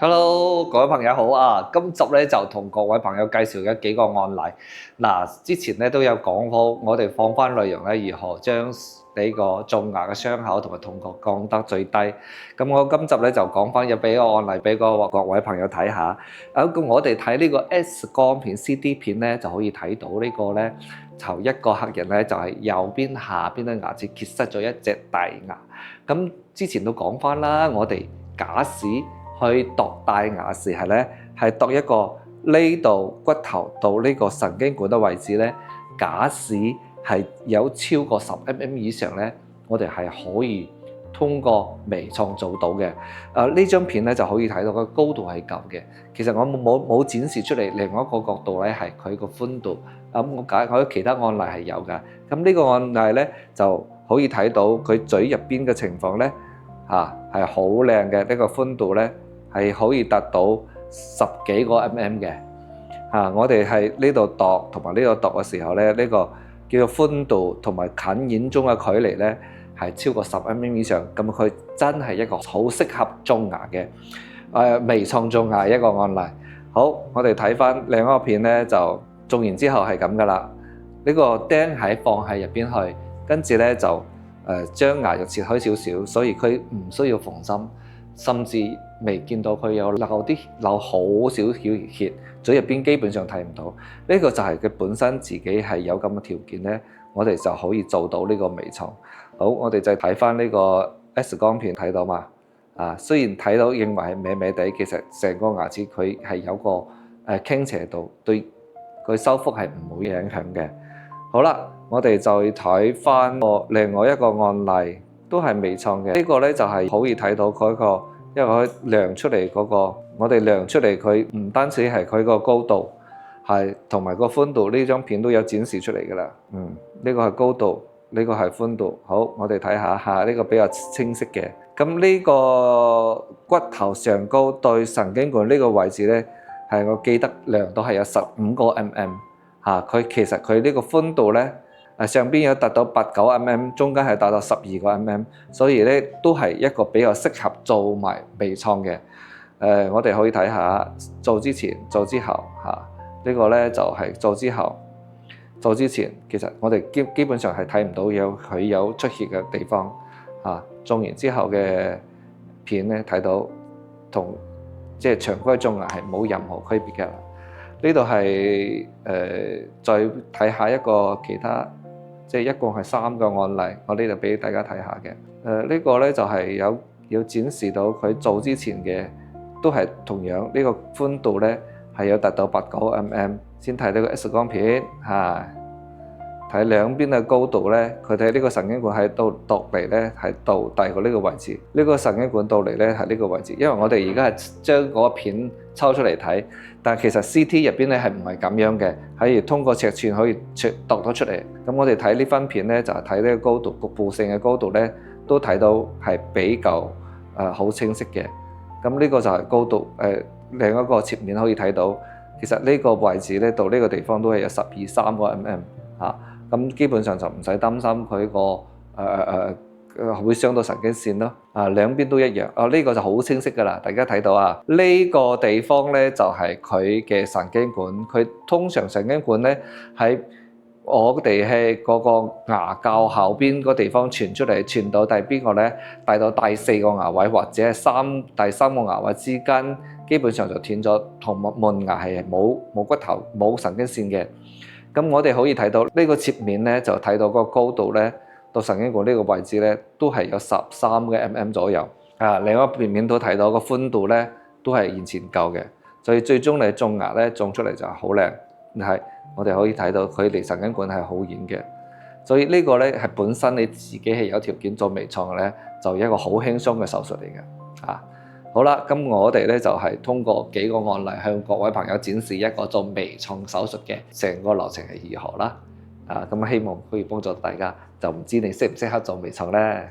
Hello，各位朋友好啊！今集咧就同各位朋友介紹嘅幾個案例。嗱，之前咧都有講過，我哋放翻內容咧，如何將呢個種牙嘅傷口同埋痛覺降得最低。咁我今集咧就講翻有俾個案例俾各位朋友睇下。咁我哋睇呢個 X 光片、CT 片咧，就可以睇到呢個咧，就一個客人咧就係右邊下邊嘅牙齒缺失咗一隻大牙。咁之前都講翻啦，我哋假使去度大牙時係咧，係度一個呢度骨頭到呢個神經管嘅位置咧。假使係有超過10mm 以上咧，我哋係可以通過微創做到嘅。呢張片咧就可以睇到個高度係夠嘅。其實我冇展示出嚟另外一個角度咧，係佢個寬度。我其他案例係有㗎。咁呢個案例咧就可以睇到佢嘴入邊嘅情況咧，係好靚嘅。呢個寬度咧係可以達到10幾個 mm 嘅。我哋係呢度度同埋呢度度嘅時候咧，呢個叫做寬度同埋近遠中嘅距離咧係超過10mm以上。咁佢真係一個好適合種牙嘅微創種牙一個案例。好，我哋睇翻另一個片咧，就種完之後係咁噶啦。呢個釘係放喺入邊去，跟住咧就將牙肉切開少少，所以佢唔需要縫針，甚至未見到佢有流好少少血，嘴入邊基本上睇唔到。呢個就係佢本身自己係有咁嘅條件咧，我哋就可以做到呢個微創。好，我哋就睇翻呢個 X 光片睇到嘛。雖然睇到認為係歪歪地，其實成個牙齒佢係有個傾斜度，對佢修復係唔會影響嘅。好啦，我哋就睇翻另外一個案例，都係微創嘅。呢個咧就係可以睇到佢個，因為佢量出嚟嗰個，我哋量出嚟佢唔單止係佢個高度，係同埋個寬度，呢張片都有展示出嚟噶啦。呢個係高度，呢個係寬度。好，我哋睇下呢個比較清晰嘅。咁呢個骨頭上高對神經管呢個位置咧，係我記得量都係有15個 mm。佢其實佢呢個寬度咧，上邊有達到8、9 mm， 中間係達到12個 mm， 所以咧都係一個比較適合做埋微創嘅。我哋可以睇下做之前、做之後呢個咧就係做之後、做之前，其實我哋基本上係睇唔到佢有出血嘅地方。種完之後嘅片咧睇到同即係常規種牙係冇任何區別嘅。呢度係再睇下一個其他，即係一共係3個案例，我呢度俾大家睇下嘅。呢個咧就係有展示到佢做之前嘅，都係同樣呢個寬度咧係有達到8、9 mm。先睇呢個 X 光片睇兩邊嘅高度咧，佢睇呢個神經管喺度嚟咧，係到大過呢個位置。呢個神經管到嚟咧係呢個位置，因為我哋而家係將嗰個片抽出嚟睇，但係其實 CT 入邊咧係唔係咁樣嘅，係通過尺寸可以度得出嚟。咁我哋睇呢分片咧，就係睇呢個高度，局部性嘅高度咧，都睇到係比較好清晰嘅。咁呢個就係高度。另一個切面可以睇到，其實呢個位置咧到呢個地方都係有13個 mm。咁基本上就唔使擔心佢個會傷到神經線咯。兩邊都一樣。呢個就好清晰㗎啦，大家睇到呢個地方咧就係佢嘅神經管。佢通常神經管咧喺我哋係嗰個牙骹後邊個地方傳出嚟，傳到第邊個咧？帶到第4個牙位或者係第3個牙位之間，基本上就斷咗，同門牙係冇骨頭冇神經線嘅。咁我哋可以睇到呢個切面咧，就睇到個高度咧，到神經管呢個位置咧，都係有13個 mm 左右。另一個片面都睇到個寬度咧，都係完全夠嘅。所以最終你種牙咧，種出嚟就係好靚。係我哋可以睇到佢離神經管係好遠嘅。所以呢個咧係本身你自己係有條件做微創嘅咧，就一個好輕鬆嘅手術嚟嘅。好啦，咁我哋咧就係通過幾個案例向各位朋友展示一個做微創手術嘅成個流程係如何啦。咁希望可以幫助大家，就唔知你適唔適合做微創咧。